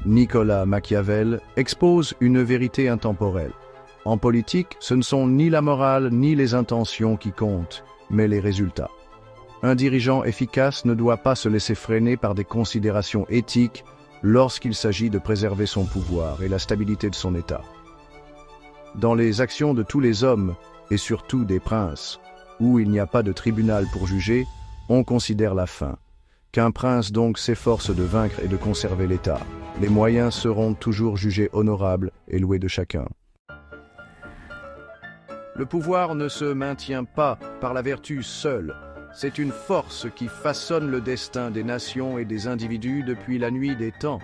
Nicolas Machiavel, expose une vérité intemporelle. En politique, ce ne sont ni la morale ni les intentions qui comptent, mais les résultats. Un dirigeant efficace ne doit pas se laisser freiner par des considérations éthiques lorsqu'il s'agit de préserver son pouvoir et la stabilité de son État. Dans les actions de tous les hommes, et surtout des princes, où il n'y a pas de tribunal pour juger, on considère la fin. Qu'un prince donc s'efforce de vaincre et de conserver l'État. Les moyens seront toujours jugés honorables et loués de chacun. Le pouvoir ne se maintient pas par la vertu seule. C'est une force qui façonne le destin des nations et des individus depuis la nuit des temps.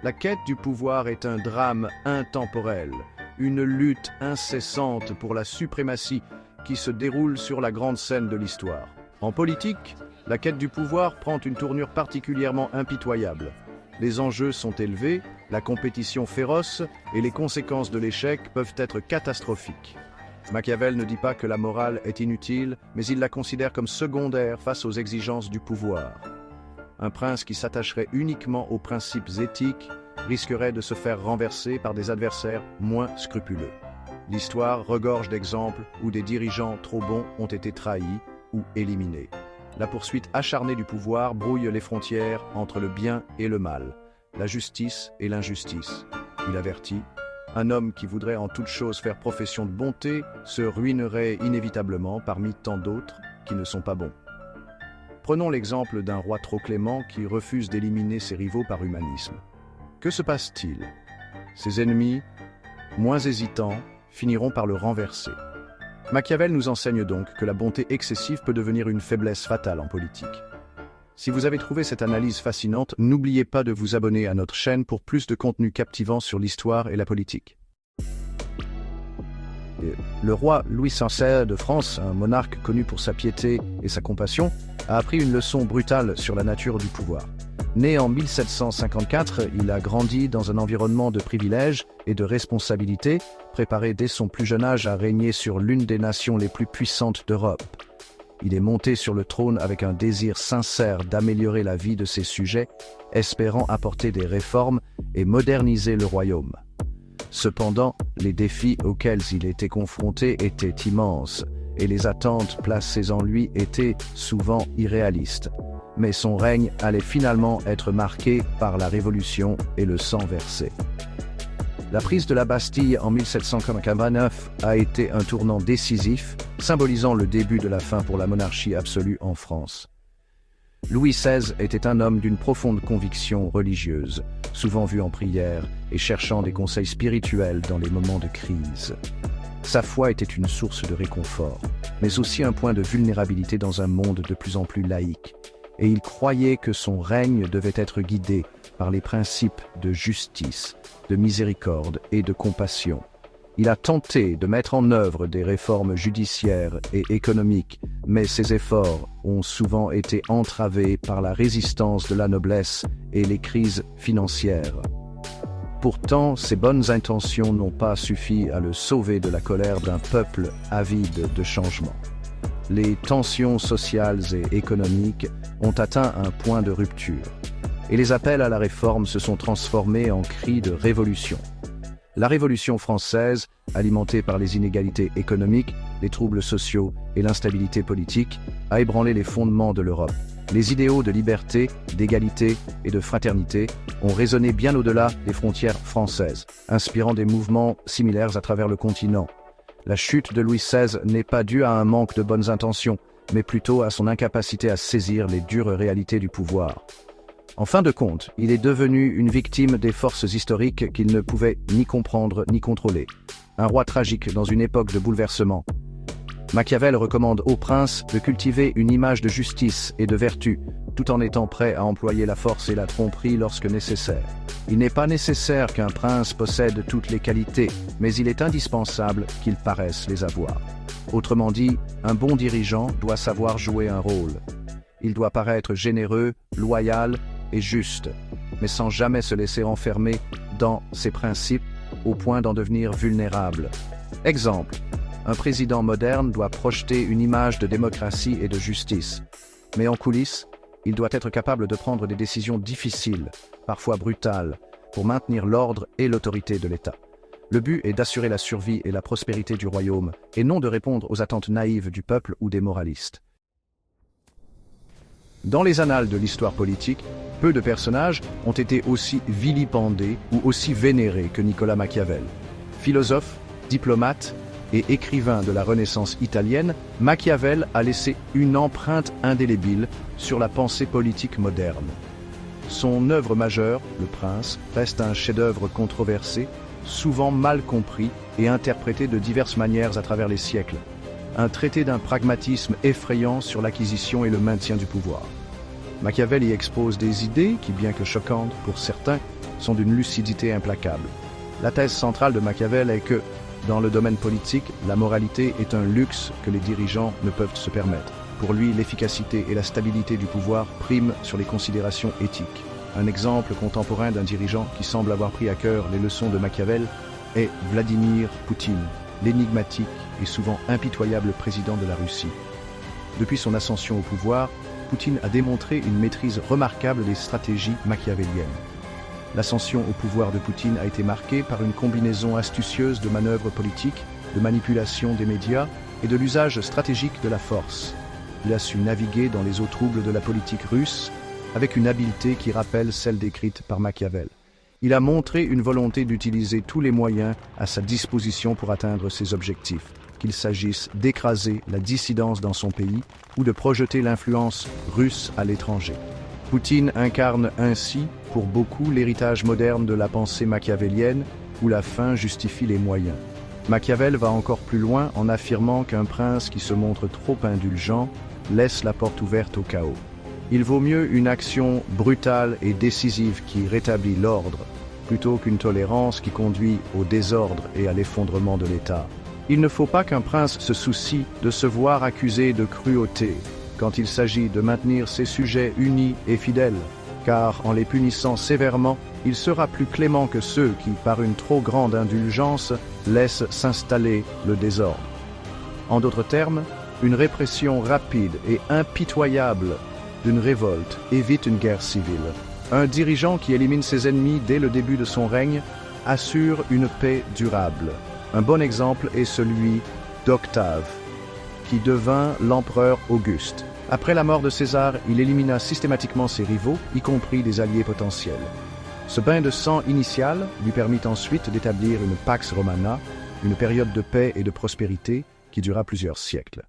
La quête du pouvoir est un drame intemporel, une lutte incessante pour la suprématie qui se déroule sur la grande scène de l'histoire. En politique, la quête du pouvoir prend une tournure particulièrement impitoyable. Les enjeux sont élevés, la compétition féroce et les conséquences de l'échec peuvent être catastrophiques. Machiavel ne dit pas que la morale est inutile, mais il la considère comme secondaire face aux exigences du pouvoir. Un prince qui s'attacherait uniquement aux principes éthiques risquerait de se faire renverser par des adversaires moins scrupuleux. L'histoire regorge d'exemples où des dirigeants trop bons ont été trahis ou éliminés. La poursuite acharnée du pouvoir brouille les frontières entre le bien et le mal, la justice et l'injustice. Il avertit, un homme qui voudrait en toute chose faire profession de bonté se ruinerait inévitablement parmi tant d'autres qui ne sont pas bons. Prenons l'exemple d'un roi trop clément qui refuse d'éliminer ses rivaux par humanisme. Que se passe-t-il? Ses ennemis, moins hésitants, finiront par le renverser. Machiavel nous enseigne donc que la bonté excessive peut devenir une faiblesse fatale en politique. Si vous avez trouvé cette analyse fascinante, n'oubliez pas de vous abonner à notre chaîne pour plus de contenu captivant sur l'histoire et la politique. Le roi Louis XVI de France, un monarque connu pour sa piété et sa compassion, a appris une leçon brutale sur la nature du pouvoir. Né en 1754, il a grandi dans un environnement de privilèges et de responsabilités, préparé dès son plus jeune âge à régner sur l'une des nations les plus puissantes d'Europe. Il est monté sur le trône avec un désir sincère d'améliorer la vie de ses sujets, espérant apporter des réformes et moderniser le royaume. Cependant, les défis auxquels il était confronté étaient immenses, et les attentes placées en lui étaient souvent irréalistes. Mais son règne allait finalement être marqué par la Révolution et le sang versé. La prise de la Bastille en 1789 a été un tournant décisif, symbolisant le début de la fin pour la monarchie absolue en France. Louis XVI était un homme d'une profonde conviction religieuse, souvent vu en prière et cherchant des conseils spirituels dans les moments de crise. Sa foi était une source de réconfort, mais aussi un point de vulnérabilité dans un monde de plus en plus laïque. Et il croyait que son règne devait être guidé par les principes de justice, de miséricorde et de compassion. Il a tenté de mettre en œuvre des réformes judiciaires et économiques, mais ses efforts ont souvent été entravés par la résistance de la noblesse et les crises financières. Pourtant, ses bonnes intentions n'ont pas suffi à le sauver de la colère d'un peuple avide de changement. Les tensions sociales et économiques ont atteint un point de rupture, et les appels à la réforme se sont transformés en cris de révolution. La Révolution française, alimentée par les inégalités économiques, les troubles sociaux et l'instabilité politique, a ébranlé les fondements de l'Europe. Les idéaux de liberté, d'égalité et de fraternité ont résonné bien au-delà des frontières françaises, inspirant des mouvements similaires à travers le continent. La chute de Louis XVI n'est pas due à un manque de bonnes intentions, mais plutôt à son incapacité à saisir les dures réalités du pouvoir. En fin de compte, il est devenu une victime des forces historiques qu'il ne pouvait ni comprendre ni contrôler. Un roi tragique dans une époque de bouleversement. Machiavel recommande aux princes de cultiver une image de justice et de vertu, tout en étant prêt à employer la force et la tromperie lorsque nécessaire. Il n'est pas nécessaire qu'un prince possède toutes les qualités, mais il est indispensable qu'il paraisse les avoir. Autrement dit, un bon dirigeant doit savoir jouer un rôle. Il doit paraître généreux, loyal et juste, mais sans jamais se laisser enfermer dans ses principes au point d'en devenir vulnérable. Exemple, un président moderne doit projeter une image de démocratie et de justice. Mais en coulisses, il doit être capable de prendre des décisions difficiles, parfois brutales, pour maintenir l'ordre et l'autorité de l'État. Le but est d'assurer la survie et la prospérité du royaume, et non de répondre aux attentes naïves du peuple ou des moralistes. Dans les annales de l'histoire politique, peu de personnages ont été aussi vilipendés ou aussi vénérés que Nicolas Machiavel. Philosophe, diplomate et écrivain de la Renaissance italienne, Machiavel a laissé une empreinte indélébile sur la pensée politique moderne. Son œuvre majeure, Le Prince, reste un chef-d'œuvre controversé, souvent mal compris et interprété de diverses manières à travers les siècles. Un traité d'un pragmatisme effrayant sur l'acquisition et le maintien du pouvoir. Machiavel y expose des idées qui, bien que choquantes pour certains, sont d'une lucidité implacable. La thèse centrale de Machiavel est que, dans le domaine politique, la moralité est un luxe que les dirigeants ne peuvent se permettre. Pour lui, l'efficacité et la stabilité du pouvoir priment sur les considérations éthiques. Un exemple contemporain d'un dirigeant qui semble avoir pris à cœur les leçons de Machiavel est Vladimir Poutine, l'énigmatique et souvent impitoyable président de la Russie. Depuis son ascension au pouvoir, Poutine a démontré une maîtrise remarquable des stratégies machiavéliennes. L'ascension au pouvoir de Poutine a été marquée par une combinaison astucieuse de manœuvres politiques, de manipulation des médias et de l'usage stratégique de la force. Il a su naviguer dans les eaux troubles de la politique russe avec une habileté qui rappelle celle décrite par Machiavel. Il a montré une volonté d'utiliser tous les moyens à sa disposition pour atteindre ses objectifs, qu'il s'agisse d'écraser la dissidence dans son pays ou de projeter l'influence russe à l'étranger. Poutine incarne ainsi, pour beaucoup, l'héritage moderne de la pensée machiavélienne, où la fin justifie les moyens. Machiavel va encore plus loin en affirmant qu'un prince qui se montre trop indulgent laisse la porte ouverte au chaos. Il vaut mieux une action brutale et décisive qui rétablit l'ordre, plutôt qu'une tolérance qui conduit au désordre et à l'effondrement de l'État. Il ne faut pas qu'un prince se soucie de se voir accusé de cruauté quand il s'agit de maintenir ses sujets unis et fidèles, car en les punissant sévèrement, il sera plus clément que ceux qui, par une trop grande indulgence, laissent s'installer le désordre. En d'autres termes, une répression rapide et impitoyable d'une révolte évite une guerre civile. Un dirigeant qui élimine ses ennemis dès le début de son règne assure une paix durable. Un bon exemple est celui d'Octave, qui devint l'empereur Auguste. Après la mort de César, il élimina systématiquement ses rivaux, y compris des alliés potentiels. Ce bain de sang initial lui permit ensuite d'établir une Pax Romana, une période de paix et de prospérité qui dura plusieurs siècles.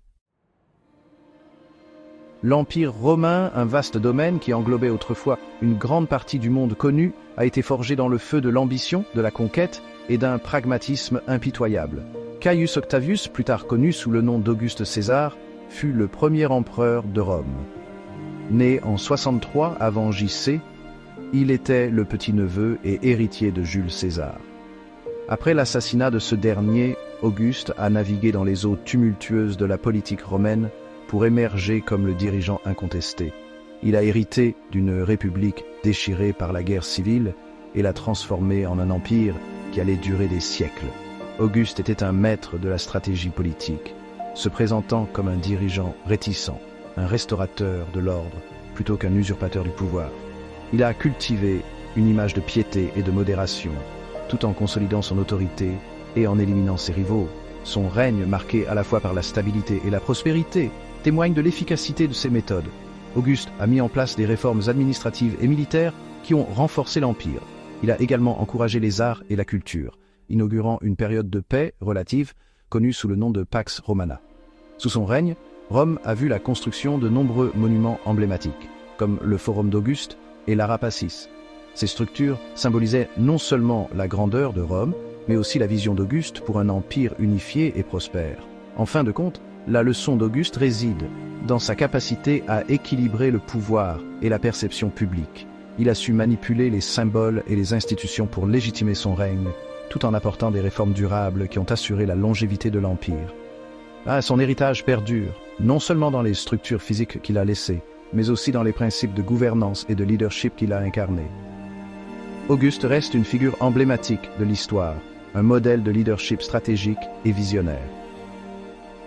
L'Empire romain, un vaste domaine qui englobait autrefois une grande partie du monde connu, a été forgé dans le feu de l'ambition, de la conquête et d'un pragmatisme impitoyable. Caius Octavius, plus tard connu sous le nom d'Auguste César, fut le premier empereur de Rome. Né en 63 avant J.C., il était le petit-neveu et héritier de Jules César. Après l'assassinat de ce dernier, Auguste a navigué dans les eaux tumultueuses de la politique romaine pour émerger comme le dirigeant incontesté. Il a hérité d'une république déchirée par la guerre civile et l'a transformée en un empire qui allait durer des siècles. Auguste était un maître de la stratégie politique, se présentant comme un dirigeant réticent, un restaurateur de l'ordre, plutôt qu'un usurpateur du pouvoir. Il a cultivé une image de piété et de modération, tout en consolidant son autorité et en éliminant ses rivaux. Son règne, marqué à la fois par la stabilité et la prospérité, témoigne de l'efficacité de ses méthodes. Auguste a mis en place des réformes administratives et militaires qui ont renforcé l'Empire. Il a également encouragé les arts et la culture, inaugurant une période de paix relative connue sous le nom de Pax Romana. Sous son règne, Rome a vu la construction de nombreux monuments emblématiques, comme le Forum d'Auguste et l'Arapacis. Ces structures symbolisaient non seulement la grandeur de Rome, mais aussi la vision d'Auguste pour un empire unifié et prospère. En fin de compte, la leçon d'Auguste réside dans sa capacité à équilibrer le pouvoir et la perception publique. Il a su manipuler les symboles et les institutions pour légitimer son règne, tout en apportant des réformes durables qui ont assuré la longévité de l'Empire. Son héritage perdure, non seulement dans les structures physiques qu'il a laissées, mais aussi dans les principes de gouvernance et de leadership qu'il a incarnés. Auguste reste une figure emblématique de l'histoire, un modèle de leadership stratégique et visionnaire.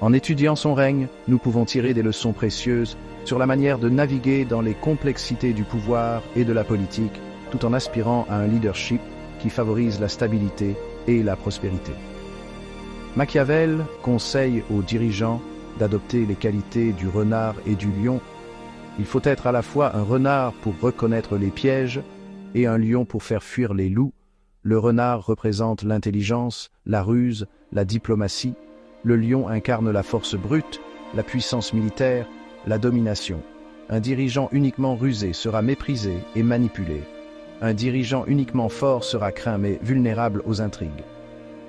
En étudiant son règne, nous pouvons tirer des leçons précieuses sur la manière de naviguer dans les complexités du pouvoir et de la politique, tout en aspirant à un leadership qui favorise la stabilité et la prospérité. Machiavel conseille aux dirigeants d'adopter les qualités du renard et du lion. Il faut être à la fois un renard pour reconnaître les pièges et un lion pour faire fuir les loups. Le renard représente l'intelligence, la ruse, la diplomatie. Le lion incarne la force brute, la puissance militaire, la domination. Un dirigeant uniquement rusé sera méprisé et manipulé. Un dirigeant uniquement fort sera craint mais vulnérable aux intrigues.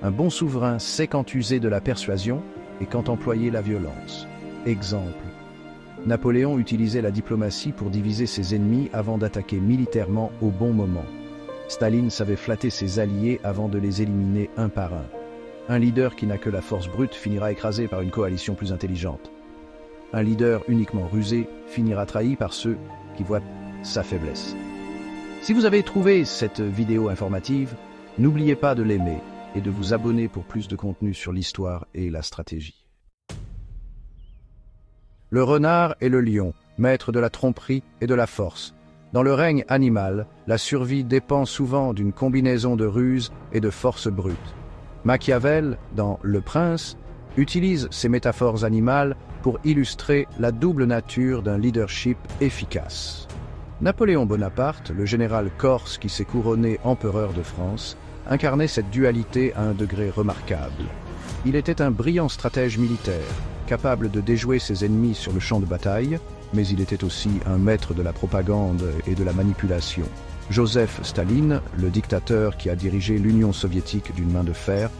Un bon souverain sait quand user de la persuasion et quand employer la violence. Exemple. Napoléon utilisait la diplomatie pour diviser ses ennemis avant d'attaquer militairement au bon moment. Staline savait flatter ses alliés avant de les éliminer un par un. Un leader qui n'a que la force brute finira écrasé par une coalition plus intelligente. Un leader uniquement rusé finira trahi par ceux qui voient sa faiblesse. Si vous avez trouvé cette vidéo informative, n'oubliez pas de l'aimer et de vous abonner pour plus de contenu sur l'histoire et la stratégie. Le renard et le lion, maîtres de la tromperie et de la force. Dans le règne animal, la survie dépend souvent d'une combinaison de ruse et de force brute. Machiavel, dans Le Prince, utilise ces métaphores animales pour illustrer la double nature d'un leadership efficace. Napoléon Bonaparte, le général corse qui s'est couronné empereur de France, incarnait cette dualité à un degré remarquable. Il était un brillant stratège militaire, capable de déjouer ses ennemis sur le champ de bataille, mais il était aussi un maître de la propagande et de la manipulation. Joseph Staline, le dictateur qui a dirigé l'Union soviétique d'une main de fer,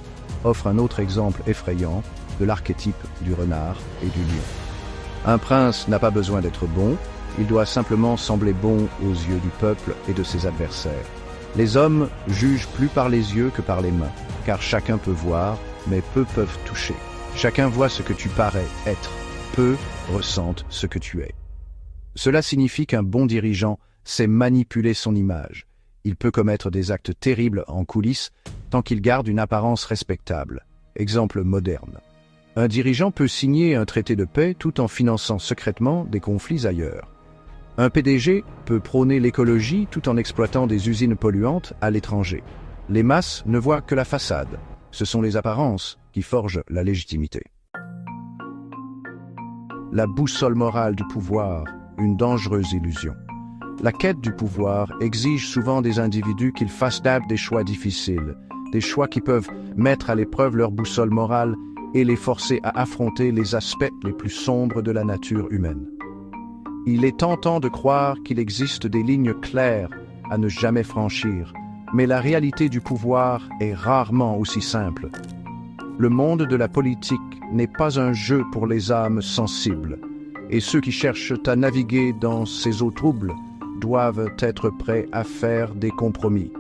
offre un autre exemple effrayant de l'archétype du renard et du lion. Un prince n'a pas besoin d'être bon, il doit simplement sembler bon aux yeux du peuple et de ses adversaires. Les hommes jugent plus par les yeux que par les mains, car chacun peut voir, mais peu peuvent toucher. Chacun voit ce que tu parais être, peu ressentent ce que tu es. Cela signifie qu'un bon dirigeant sait manipuler son image. Il peut commettre des actes terribles en coulisses tant qu'il garde une apparence respectable. Exemple moderne. Un dirigeant peut signer un traité de paix tout en finançant secrètement des conflits ailleurs. Un PDG peut prôner l'écologie tout en exploitant des usines polluantes à l'étranger. Les masses ne voient que la façade. Ce sont les apparences qui forgent la légitimité. La boussole morale du pouvoir, une dangereuse illusion. La quête du pouvoir exige souvent des individus qu'ils fassent des choix difficiles, des choix qui peuvent mettre à l'épreuve leur boussole morale et les forcer à affronter les aspects les plus sombres de la nature humaine. Il est tentant de croire qu'il existe des lignes claires à ne jamais franchir, mais la réalité du pouvoir est rarement aussi simple. Le monde de la politique n'est pas un jeu pour les âmes sensibles, et ceux qui cherchent à naviguer dans ces eaux troubles doivent être prêts à faire des compromis.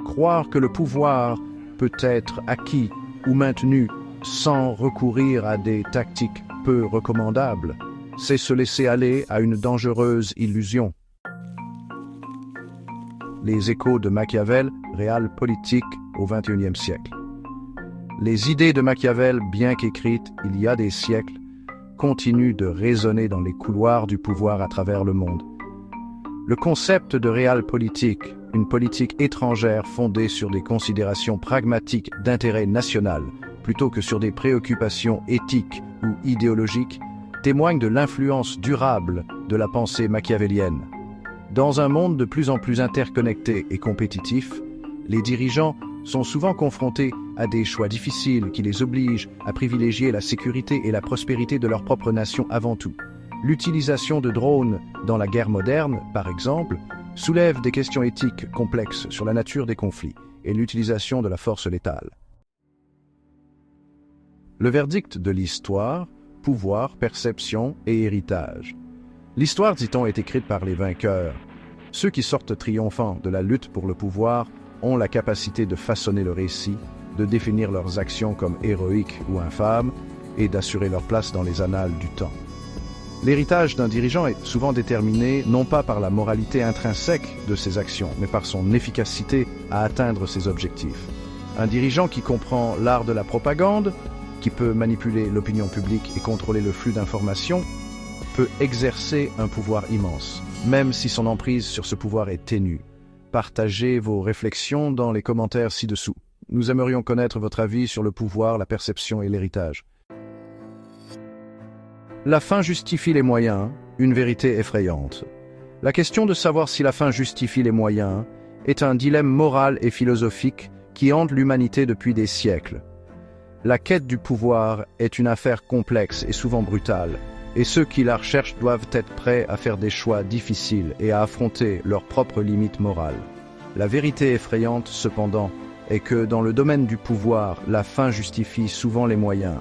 Croire que le pouvoir peut être acquis ou maintenu sans recourir à des tactiques peu recommandables, c'est se laisser aller à une dangereuse illusion. Les échos de Machiavel, réal politique au XXIe siècle. Les idées de Machiavel, bien qu'écrites il y a des siècles, continuent de résonner dans les couloirs du pouvoir à travers le monde. Le concept de réal politique, une politique étrangère fondée sur des considérations pragmatiques d'intérêt national, plutôt que sur des préoccupations éthiques ou idéologiques, témoigne de l'influence durable de la pensée machiavélienne. Dans un monde de plus en plus interconnecté et compétitif, les dirigeants sont souvent confrontés à des choix difficiles qui les obligent à privilégier la sécurité et la prospérité de leur propre nation avant tout. L'utilisation de drones dans la guerre moderne, par exemple, soulève des questions éthiques complexes sur la nature des conflits et l'utilisation de la force létale. Le verdict de l'histoire, pouvoir, perception et héritage. L'histoire, dit-on, est écrite par les vainqueurs. Ceux qui sortent triomphants de la lutte pour le pouvoir ont la capacité de façonner le récit, de définir leurs actions comme héroïques ou infâmes et d'assurer leur place dans les annales du temps. L'héritage d'un dirigeant est souvent déterminé non pas par la moralité intrinsèque de ses actions, mais par son efficacité à atteindre ses objectifs. Un dirigeant qui comprend l'art de la propagande, qui peut manipuler l'opinion publique et contrôler le flux d'informations, peut exercer un pouvoir immense, même si son emprise sur ce pouvoir est ténue. partager vos réflexions dans les commentaires ci-dessous. Nous aimerions connaître votre avis sur le pouvoir, la perception et l'héritage. La fin justifie les moyens, une vérité effrayante. La question de savoir si la fin justifie les moyens est un dilemme moral et philosophique qui hante l'humanité depuis des siècles. La quête du pouvoir est une affaire complexe et souvent brutale, et ceux qui la recherchent doivent être prêts à faire des choix difficiles et à affronter leurs propres limites morales. La vérité effrayante, cependant, est que dans le domaine du pouvoir, la fin justifie souvent les moyens.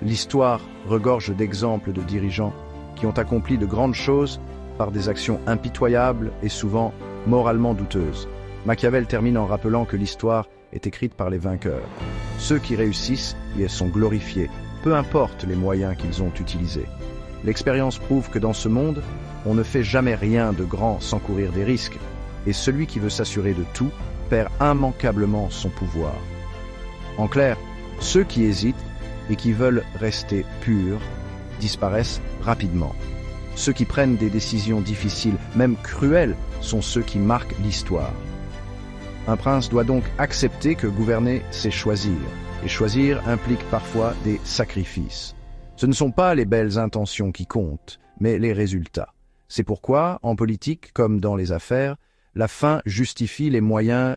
L'histoire regorge d'exemples de dirigeants qui ont accompli de grandes choses par des actions impitoyables et souvent moralement douteuses. Machiavel termine en rappelant que l'histoire est écrite par les vainqueurs. Ceux qui réussissent y sont glorifiés, peu importe les moyens qu'ils ont utilisés. L'expérience prouve que dans ce monde, on ne fait jamais rien de grand sans courir des risques, et celui qui veut s'assurer de tout perd immanquablement son pouvoir. En clair, ceux qui hésitent et qui veulent rester purs disparaissent rapidement. Ceux qui prennent des décisions difficiles, même cruelles, sont ceux qui marquent l'histoire. Un prince doit donc accepter que gouverner, c'est choisir, et choisir implique parfois des sacrifices. Ce ne sont pas les belles intentions qui comptent, mais les résultats. C'est pourquoi, en politique comme dans les affaires, la fin justifie les moyens